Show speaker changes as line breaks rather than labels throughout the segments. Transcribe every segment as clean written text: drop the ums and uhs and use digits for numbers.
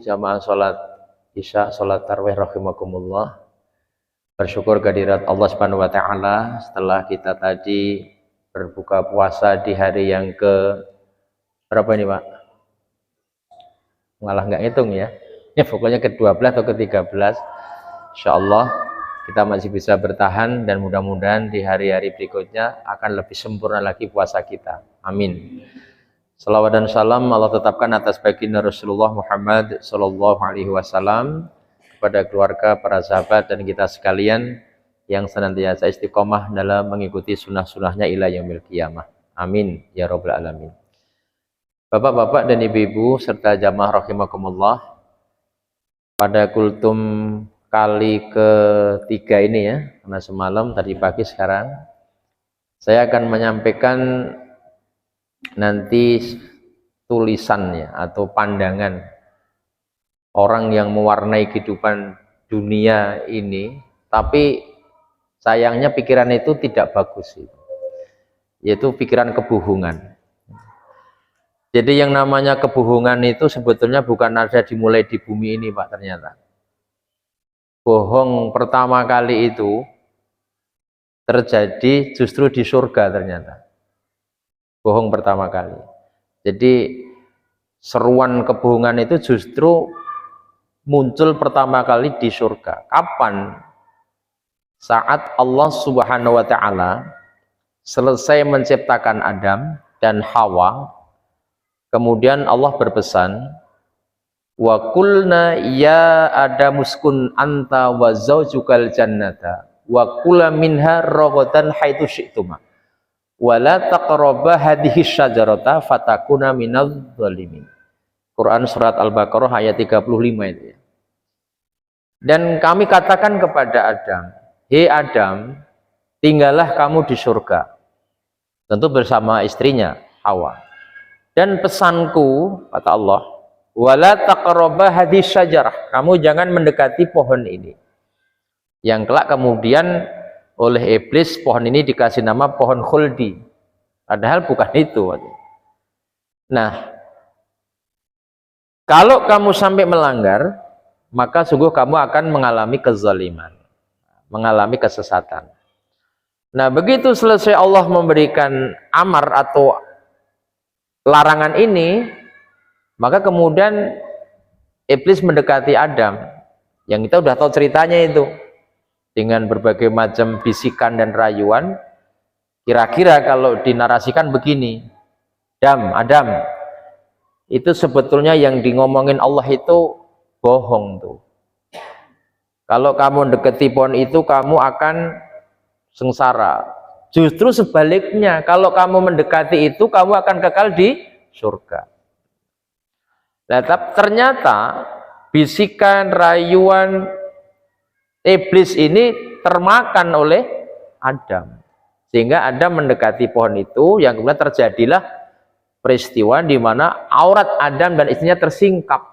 jamaah sholat isya, sholat tarawih rahimakumullah. Bersyukur kehadirat Allah Subhanahu wa taala setelah kita tadi berbuka puasa di hari yang ke berapa ini, Pak? Malah nggak ngitung ya. Ya pokoknya ke-12 atau ke-13. Insyaallah kita masih bisa bertahan dan mudah-mudahan di hari-hari berikutnya akan lebih sempurna lagi puasa kita. Amin. Salawat dan salam Allah tetapkan atas baginda Rasulullah Muhammad sallallahu alaihi wasallam, kepada keluarga, para sahabat dan kita sekalian yang senantiasa istiqomah dalam mengikuti sunnah-sunnahnya ila yaumil qiyamah. Amin ya rabbal alamin. Bapak-bapak dan ibu-ibu serta jamaah rahimakumullah, pada kultum kali ketiga ini ya, karena semalam tadi pagi sekarang saya akan menyampaikan nanti tulisannya atau pandangan orang yang mewarnai kehidupan dunia ini, tapi sayangnya pikiran itu tidak bagus, yaitu pikiran kebohongan. Jadi yang namanya kebohongan itu sebetulnya bukan ada dimulai di bumi ini, Pak, ternyata. Bohong pertama kali itu terjadi justru di surga ternyata. Bohong pertama kali. Jadi seruan kebohongan itu justru muncul pertama kali di surga. Kapan? Saat Allah Subhanahu wa taala selesai menciptakan Adam dan Hawa, kemudian Allah berpesan, wa qulna ya adamuskun anta wa zaujukal jannata wa kula minha ragadan haitsu syi'tuma wa la taqraba hadhihi syajarata fatakuna minadh dhalimin. Quran surat Al-Baqarah ayat 35 itu ya. Dan kami katakan kepada Adam, hei Adam, tinggallah kamu di surga, tentu bersama istrinya Hawa. Dan pesanku, kata Allah, wala taqraba hadhihi syajarah, kamu jangan mendekati pohon ini. Yang kelak kemudian oleh iblis pohon ini dikasih nama pohon khuldi, padahal bukan itu. Nah, kalau kamu sampai melanggar, maka sungguh kamu akan mengalami kezaliman, mengalami kesesatan. Nah, begitu selesai Allah memberikan amar atau larangan ini, maka kemudian iblis mendekati Adam, yang kita udah tahu ceritanya itu, dengan berbagai macam bisikan dan rayuan. Kira-kira kalau dinarasikan begini, Adam, itu sebetulnya yang ngomongin Allah itu bohong tuh. Kalau kamu deketi pohon itu kamu akan sengsara. Justru sebaliknya, kalau kamu mendekati itu kamu akan kekal di surga. Nah, ternyata bisikan rayuan iblis ini termakan oleh Adam, sehingga Adam mendekati pohon itu, yang kemudian terjadilah peristiwa di mana aurat Adam dan istrinya tersingkap.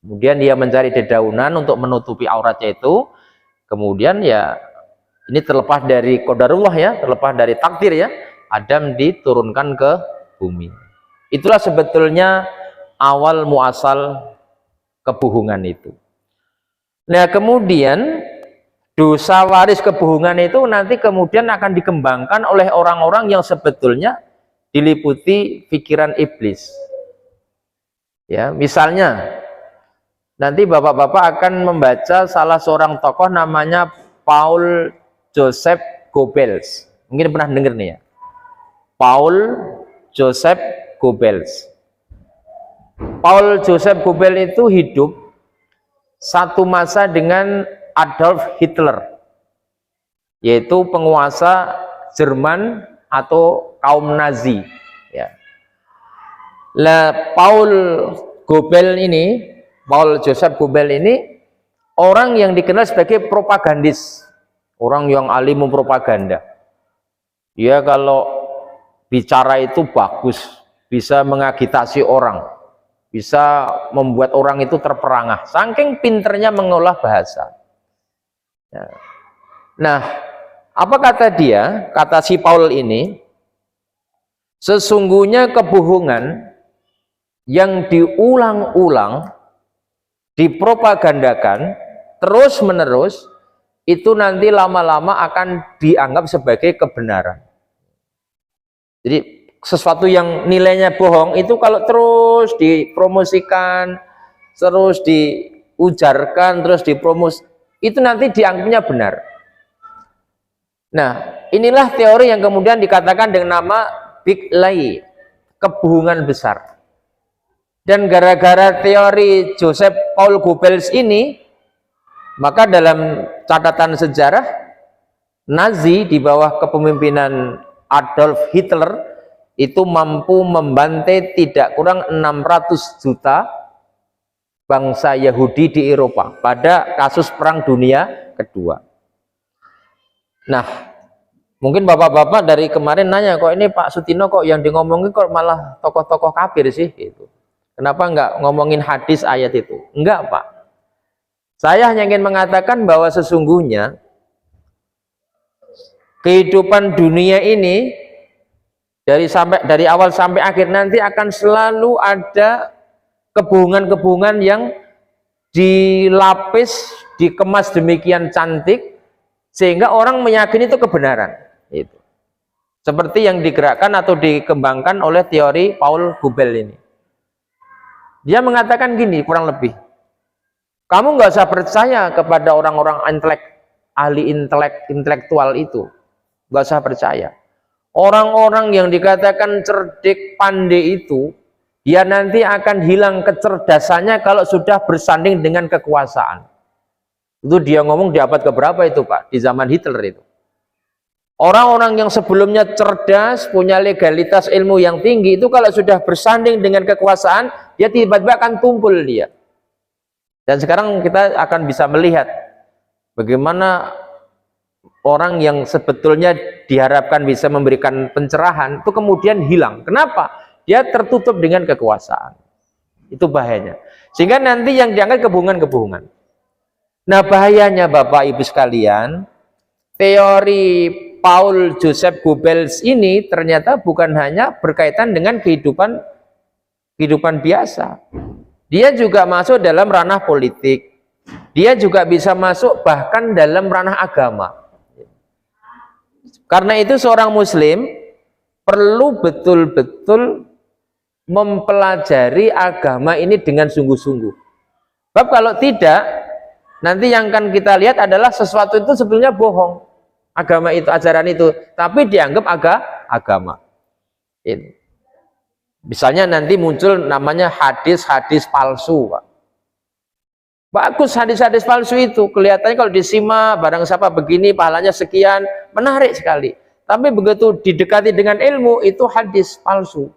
Kemudian dia mencari dedaunan untuk menutupi auratnya itu. Kemudian ya ini terlepas dari qadarullah ya, terlepas dari takdir ya, Adam diturunkan ke bumi. Itulah sebetulnya awal muasal kebohongan itu. Nah, kemudian dosa waris kebohongan itu nanti kemudian akan dikembangkan oleh orang-orang yang sebetulnya diliputi pikiran iblis. Ya, misalnya nanti bapak-bapak akan membaca salah seorang tokoh namanya Paul Joseph Goebbels. Mungkin pernah dengar nih ya. Paul Joseph Goebbels. Paul Joseph Goebbels itu hidup satu masa dengan Adolf Hitler, yaitu penguasa Jerman atau kaum Nazi ya. Lah Paul Joseph Goebbels ini orang yang dikenal sebagai propagandis, orang yang ahli mempropaganda. Dia kalau bicara itu bagus, bisa mengagitasi orang, bisa membuat orang itu terperangah, saking pinternya mengolah bahasa. Nah, apa kata dia? Kata si Paul ini, sesungguhnya kebohongan yang diulang-ulang dipropagandakan terus menerus, itu nanti lama-lama akan dianggap sebagai kebenaran. Jadi sesuatu yang nilainya bohong itu kalau terus dipromosikan, terus diujarkan, terus dipromos, itu nanti dianggapnya benar. Nah, inilah teori yang kemudian dikatakan dengan nama big lie, kebohongan besar. Dan gara-gara teori Joseph Paul Goebbels ini, maka dalam catatan sejarah, Nazi di bawah kepemimpinan Adolf Hitler itu mampu membantai tidak kurang 600 juta bangsa Yahudi di Eropa pada kasus Perang Dunia Kedua. Nah, mungkin bapak-bapak dari kemarin nanya, kok ini Pak Sutino kok yang ngomongin kok malah tokoh-tokoh kafir sih? Gitu. Kenapa nggak ngomongin hadis ayat itu? Enggak, Pak. Saya hanya ingin mengatakan bahwa sesungguhnya kehidupan dunia ini dari awal sampai akhir nanti akan selalu ada kebohongan-kebohongan yang dilapis, dikemas demikian cantik sehingga orang meyakini itu kebenaran. Itu seperti yang digerakkan atau dikembangkan oleh teori Paul Goebbels ini. Dia mengatakan gini, kurang lebih, kamu nggak usah percaya kepada orang-orang ahli intelektual itu, nggak usah percaya. Orang-orang yang dikatakan cerdik, pandai itu, dia nanti akan hilang kecerdasannya kalau sudah bersanding dengan kekuasaan. Itu dia ngomong di abad keberapa itu, Pak? Di zaman Hitler itu. Orang-orang yang sebelumnya cerdas, punya legalitas ilmu yang tinggi, itu kalau sudah bersanding dengan kekuasaan, dia tiba-tiba akan tumpul dia. Dan sekarang kita akan bisa melihat bagaimana orang yang sebetulnya diharapkan bisa memberikan pencerahan, itu kemudian hilang. Kenapa? Dia tertutup dengan kekuasaan. Itu bahayanya. Sehingga nanti yang diangkat kebohongan-kebohongan. Nah, bahayanya Bapak Ibu sekalian, teori Paul Joseph Goebbels ini ternyata bukan hanya berkaitan dengan kehidupan biasa. Dia juga masuk dalam ranah politik. Dia juga bisa masuk bahkan dalam ranah agama. Karena itu seorang muslim perlu betul-betul mempelajari agama ini dengan sungguh-sungguh. Sebab kalau tidak, nanti yang akan kita lihat adalah sesuatu itu sebetulnya bohong. Agama itu, ajaran itu, tapi dianggap agama. Ini. Misalnya nanti muncul namanya hadis-hadis palsu, Pak. Bagus hadis-hadis palsu itu, kelihatannya kalau disimak barang siapa begini pahalanya sekian, menarik sekali. Tapi begitu didekati dengan ilmu, itu hadis palsu.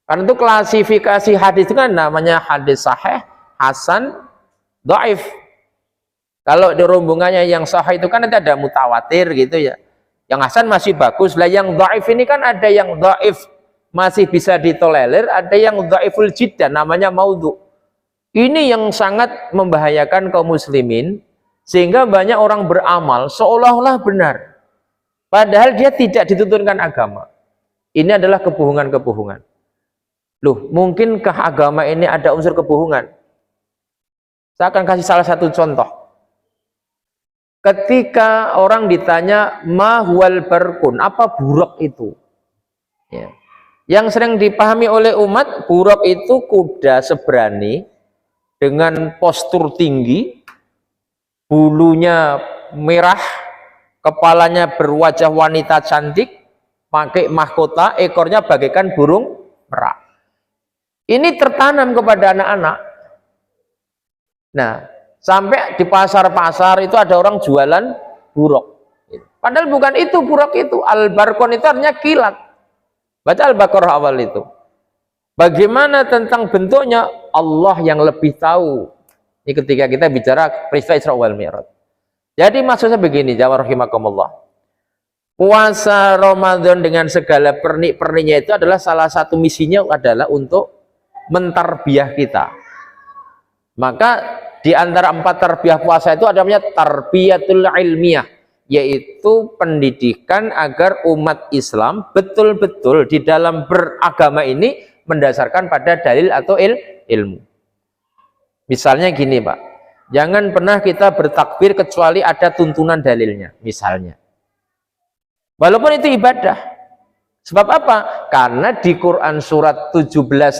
Karena itu klasifikasi hadis itu kan namanya hadis sahih, hasan, dhaif. Kalau di rombongannya yang sahih itu kan nanti ada mutawatir gitu ya. Yang hasan masih bagus lah, yang dhaif ini kan ada yang dhaif masih bisa ditolerir, ada yang dhaiful jiddan namanya maudhu. Ini yang sangat membahayakan kaum muslimin sehingga banyak orang beramal seolah-olah benar. Padahal dia tidak dituturkan agama. Ini adalah kebohongan-kebohongan. Loh, mungkinkah agama ini ada unsur kebohongan? Saya akan kasih salah satu contoh. Ketika orang ditanya ma huwal barkun, apa buruk itu? Ya. Yang sering dipahami oleh umat, buruk itu kuda seberani dengan postur tinggi, bulunya merah, kepalanya berwajah wanita cantik, pakai mahkota, ekornya bagaikan burung merak. Ini tertanam kepada anak-anak. Nah, sampai di pasar-pasar itu ada orang jualan buruk. Padahal bukan itu buruk itu. Al-barkon itu artinya kilat. Baca Al-Baqarah awal itu. Bagaimana tentang bentuknya? Allah yang lebih tahu. Ini ketika kita bicara peristiwa Isra wal Mi'raj. Jadi maksudnya begini, jawab rahimakumullah. Puasa Ramadan dengan segala pernik-perniknya itu adalah salah satu misinya adalah untuk mentarbiyah kita. Maka di antara 4 tarbiyah puasa itu ada namanya tarbiyatul ilmiah, yaitu pendidikan agar umat Islam betul-betul di dalam beragama ini mendasarkan pada dalil atau ilmu. Misalnya gini Pak, jangan pernah kita bertakbir kecuali ada tuntunan dalilnya, misalnya. Walaupun itu ibadah. Sebab apa? Karena di Quran surat 17